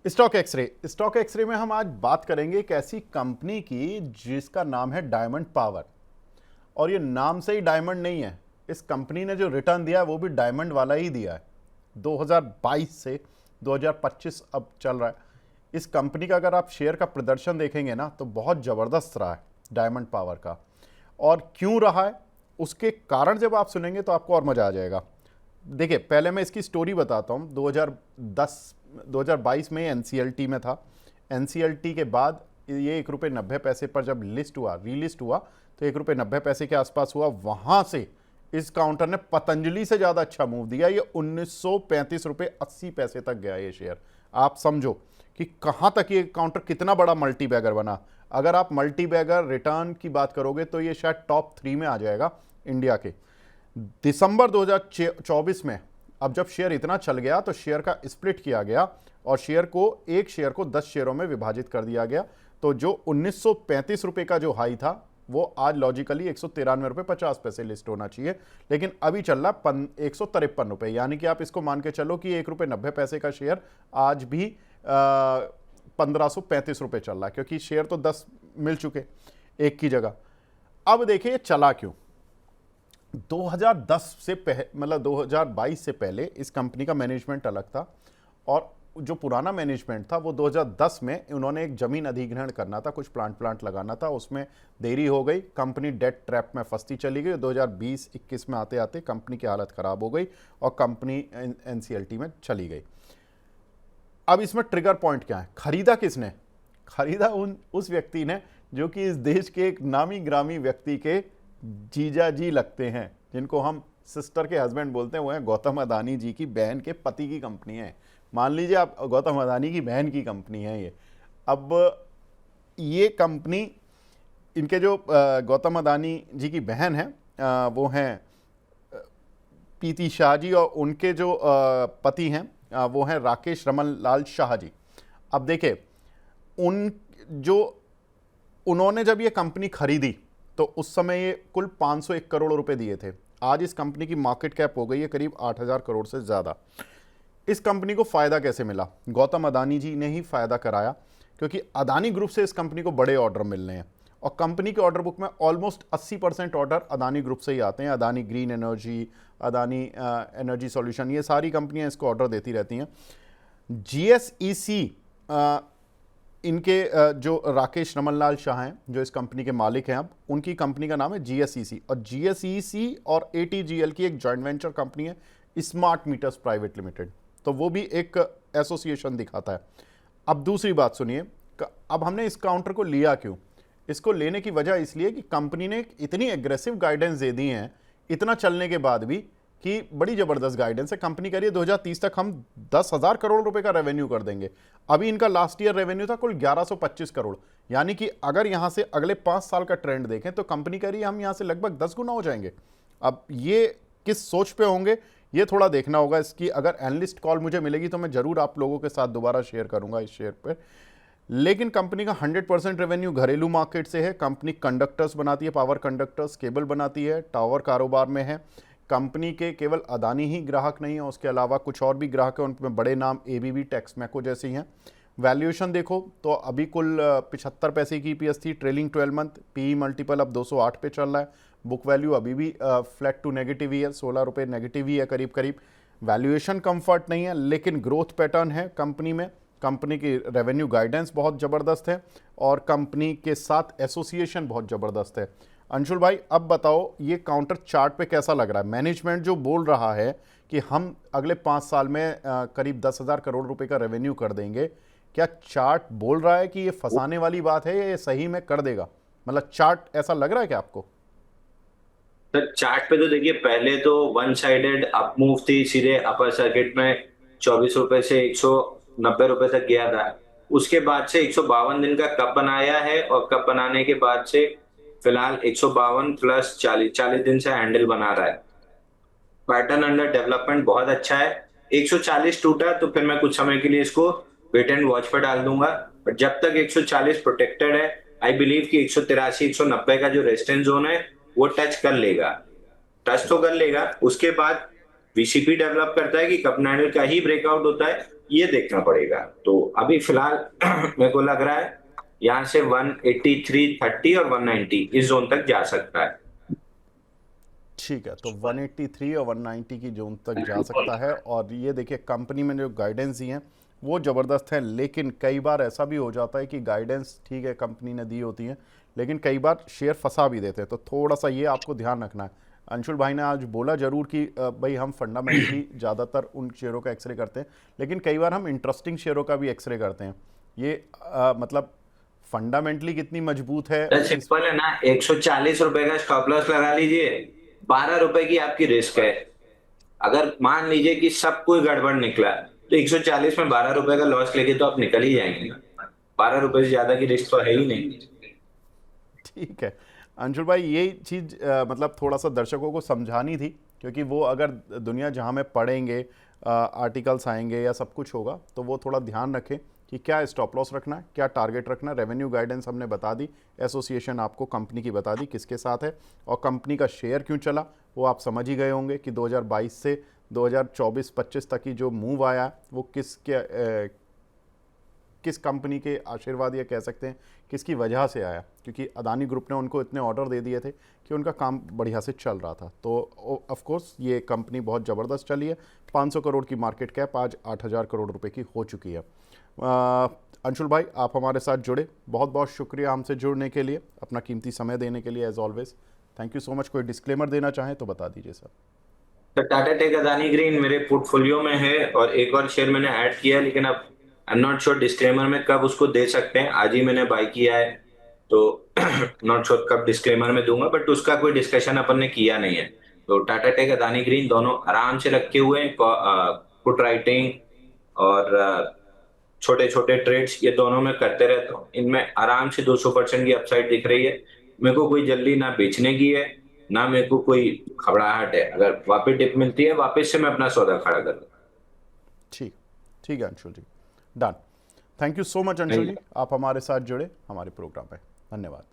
Stock x ray में हम आज बात करेंगे एक ऐसी कंपनी की जिसका नाम है डायमंड पावर। और ये नाम से ही डायमंड नहीं है, इस कंपनी ने जो रिटर्न दिया है वो भी डायमंड वाला ही दिया है। 2022 से 2025 अब चल रहा है। इस कंपनी का अगर आप शेयर का प्रदर्शन देखेंगे ना तो बहुत ज़बरदस्त रहा है डायमंड पावर का। और क्यों रहा है उसके कारण जब आप सुनेंगे तो आपको और मज़ा आ जाएगा। देखिए, पहले मैं इसकी स्टोरी बताता हूँ। 2022 में एनसीएलटी में था। एनसीएलटी के बाद ये 1 रुपये 90 पैसे पर जब रीलिस्ट हुआ तो 1 रुपये 90 पैसे के आसपास हुआ। वहाँ से इस काउंटर ने पतंजलि से ज़्यादा अच्छा मूव दिया। ये 1935 रुपये 80 पैसे तक गया ये शेयर। आप समझो कि कहाँ तक ये काउंटर कितना बड़ा मल्टी बैगर बना। अगर आप मल्टी बैगर रिटर्न की बात करोगे तो ये शायद टॉप 3 में आ जाएगा इंडिया के। दिसंबर 2024 में अब जब शेयर इतना चल गया तो शेयर का स्प्लिट किया गया और एक शेयर को 10 शेयरों में विभाजित कर दिया गया। तो जो 1935 रुपये का जो हाई था वो आज लॉजिकली 193 रुपये 50 पैसे लिस्ट होना चाहिए, लेकिन अभी चल रहा 153 रुपये। यानी कि आप इसको मान के चलो कि 1 रुपये 90 पैसे का शेयर आज भी 1535 रुपये चल रहा है, क्योंकि शेयर तो 10 मिल चुके एक की जगह। अब देखिए ये चला क्यों। 2010 से मतलब 2022 से पहले इस कंपनी का मैनेजमेंट अलग था और जो पुराना मैनेजमेंट था वो 2010 में उन्होंने एक जमीन अधिग्रहण करना था, कुछ प्लांट लगाना था, उसमें देरी हो गई। कंपनी डेट ट्रैप में फंसती चली गई। 2020-21 में आते आते कंपनी की हालत खराब हो गई और कंपनी एनसीएलटी में चली गई। अब इसमें ट्रिगर पॉइंट क्या है? खरीदा किसने? खरीदा उस व्यक्ति ने जो कि इस देश के एक नामी ग्रामी व्यक्ति के जीजा जी लगते हैं, जिनको हम सिस्टर के हस्बैंड बोलते हैं। वो हैं गौतम अदानी जी की बहन के पति की कंपनी है। मान लीजिए आप गौतम अदानी की बहन की कंपनी है ये। अब ये कंपनी, इनके जो गौतम अदानी जी की बहन है वो हैं पीती शाह जी, और उनके जो पति हैं वो हैं राकेश रमन लाल शाह जी। अब देखिए, उन्होंने जब ये कंपनी खरीदी तो उस समय ये कुल 501 करोड़ रुपए दिए थे। आज इस कंपनी की मार्केट कैप हो गई है करीब 8000 करोड़ से ज़्यादा। इस कंपनी को फ़ायदा कैसे मिला? गौतम अदानी जी ने ही फ़ायदा कराया, क्योंकि अदानी ग्रुप से इस कंपनी को बड़े ऑर्डर मिल रहे हैं और कंपनी के ऑर्डर बुक में ऑलमोस्ट 80% ऑर्डर अदानी ग्रुप से ही आते हैं। Adani green energy, Adani energy solution, ये सारी कंपनियां इसको ऑर्डर देती रहती हैं। जीएसईसी, इनके जो राकेश रमनलाल शाह हैं जो इस कंपनी के मालिक हैं, अब उनकी कंपनी का नाम है जीएसईसी। और जीएसईसी और एटीजीएल की एक जॉइंट वेंचर कंपनी है स्मार्ट मीटर्स प्राइवेट लिमिटेड, तो वो भी एक एसोसिएशन दिखाता है। अब दूसरी बात सुनिए, अब हमने इस काउंटर को लिया क्यों? इसको लेने की वजह इसलिए कि कंपनी ने इतनी एग्रेसिव गाइडेंस दे दी है इतना चलने के बाद भी, कि बड़ी ज़बरदस्त गाइडेंस है। कंपनी कह रही है 2030 तक हम 10,000 करोड़ रुपए का रेवेन्यू कर देंगे। अभी इनका लास्ट ईयर रेवेन्यू था कुल 1125 करोड़। यानी कि अगर यहाँ से अगले 5 साल का ट्रेंड देखें तो कंपनी कह रही है हम यहाँ से लगभग 10 गुना हो जाएंगे। अब ये किस सोच पे होंगे ये थोड़ा देखना होगा। इसकी अगर एनालिस्ट कॉल मुझे मिलेगी तो मैं ज़रूर आप लोगों के साथ दोबारा शेयर करूँगा इस शेयर पर। लेकिन कंपनी का 100% रेवेन्यू घरेलू मार्केट से है। कंपनी कंडक्टर्स बनाती है, पावर कंडक्टर्स, केबल बनाती है, टावर कारोबार में है। कंपनी के केवल अदानी ही ग्राहक नहीं है, उसके अलावा कुछ और भी ग्राहक हैं, उनमें बड़े नाम एबीबी, टेक्समैको जैसी हैं। वैल्यूएशन देखो तो अभी कुल 75 पैसे की ईपीएस थी ट्रेलिंग 12 मंथ। पीई मल्टीपल अब 208 पे चल रहा है। बुक वैल्यू अभी भी फ्लैट टू नेगेटिव ही है, 16 रुपये नेगेटिव ही है करीब करीब। वैल्यूएशन कंफर्ट नहीं है, लेकिन ग्रोथ पैटर्न है कंपनी में। कंपनी की रेवेन्यू गाइडेंस बहुत ज़बरदस्त है और कंपनी के साथ एसोसिएशन बहुत ज़बरदस्त है। अंशुल भाई, अब बताओ ये काउंटर चार्ट पे कैसा लग रहा है? मैनेजमेंट जो बोल रहा है कि हम अगले 5 साल में करीब 10,000 करोड़ रुपए का रेवेन्यू कर देंगे, क्या चार्ट बोल रहा है कि ये फंसाने वाली बात है या ये सही में कर देगा? मतलब चार्ट ऐसा लग रहा है क्या आपको? सर, चार्ट पे तो देखिए, पहले तो वन साइडेड अप मूव थी, सीधे अपर सर्किट में 24 रुपए से 190 रुपए तक गया था। उसके बाद से 152 दिन का कप बनाया है और कप बनाने के बाद से फिलहाल 152 प्लस 40 दिन से हैंडल बना रहा है। पैटर्न अंडर डेवलपमेंट बहुत अच्छा है। 140 टूटा तो फिर मैं कुछ समय के लिए इसको वेट एंड वॉच पर डाल दूंगा, बट जब तक 140 प्रोटेक्टेड है, आई बिलीव कि 183 190 का जो रेजिस्टेंस जोन है वो टच कर लेगा। टच तो कर लेगा, उसके बाद वीसीपी डेवलप करता है कि कप हैंडल का ही ब्रेकआउट होता है ये देखना पड़ेगा। तो अभी फिलहाल मेरे को लग रहा है यहाँ से 183.30 और 190 इस जोन तक जा सकता है। ठीक है, तो 183 और 190 की जोन तक जा सकता है। और ये देखिए कंपनी में जो गाइडेंस दी है वो ज़बरदस्त है, लेकिन कई बार ऐसा भी हो जाता है कि गाइडेंस ठीक है कंपनी ने दी होती है, लेकिन कई बार शेयर फंसा भी देते हैं, तो थोड़ा सा ये आपको ध्यान रखना है। अंशुल भाई ने आज बोला जरूर कि भाई हम फंडामेंटली ज़्यादातर उन शेयरों का एक्सरे करते हैं, लेकिन कई बार हम इंटरेस्टिंग शेयरों का भी एक्सरे करते हैं। ये मतलब फंडामेंटली कितनी मजबूत है तो इस। सिंपल है ना, 140 रुपए का स्टॉप लॉस लगा लीजिए, 12 रुपए की आपकी रिस्क है। अगर मान लीजिए कि सब कोई गड़बड़ निकला, तो 140 में 12 रुपए का लॉस लेके तो आप निकल ही जाएंगे ना। 12 रुपए से ज्यादा की रिस्क तो है ही नहीं। ठीक है अंशुल भाई, यही चीज़ मतलब थोड़ा सा दर्शकों को समझानी थी, क्योंकि वो अगर दुनिया जहाँ में पढ़ेंगे, आर्टिकल्स आएंगे या सब कुछ होगा, तो वो थोड़ा ध्यान रखें कि क्या स्टॉप लॉस रखना है, क्या टारगेट रखना है। रेवेन्यू गाइडेंस हमने बता दी, एसोसिएशन आपको कंपनी की बता दी किसके साथ है, और कंपनी का शेयर क्यों चला वो आप समझ ही गए होंगे कि 2022 से 2024-25 तक की जो मूव आया वो किस कंपनी के आशीर्वाद या कह सकते हैं किसकी वजह से आया, क्योंकि अदानी ग्रुप ने उनको इतने ऑर्डर दे दिए थे कि उनका काम बढ़िया से चल रहा था। तो ऑफ कोर्स ये कंपनी बहुत ज़बरदस्त चली है। 500 करोड़ की मार्केट कैप आज 8,000 करोड़ रुपए की हो चुकी है। अंशुल भाई आप हमारे साथ जुड़े, बहुत बहुत शुक्रिया हमसे जुड़ने के लिए, अपना कीमती समय देने के लिए as always. Thank you so much. कोई डिस्क्लेमर देना चाहें तो बता दीजिए सर। तो टाटा टेक अदानी ग्रीन मेरे पोर्टफोलियो में है, और एक और शेयर मैंने ऐड किया है, लेकिन अब I am not sure disclaimer में कब उसको दे सकते हैं। आज ही मैंने बाय किया है, तो नॉट श्योर कब डिस्क्लेमर में दूंगा, बट उसका कोई डिस्कशन अपन ने किया नहीं है। तो टाटा टेक अदानी ग्रीन दोनों आराम से रखे हुए हैं। पुट राइटिंग और छोटे छोटे ट्रेड्स ये दोनों में करते रहता हूँ। इनमें आराम से 200% की अपसाइड दिख रही है। मेरे को कोई जल्दी ना बेचने की है, ना मेरे को कोई घबराहट है। अगर वापस डिप मिलती है, वापस से मैं अपना सौदा खड़ा कर दूँ। ठीक, ठीक है Anshul ji, done. Thank you so much Anshul ji, आप हमारे साथ जुड़े हमारे प्रोग्राम में। धन्यवाद।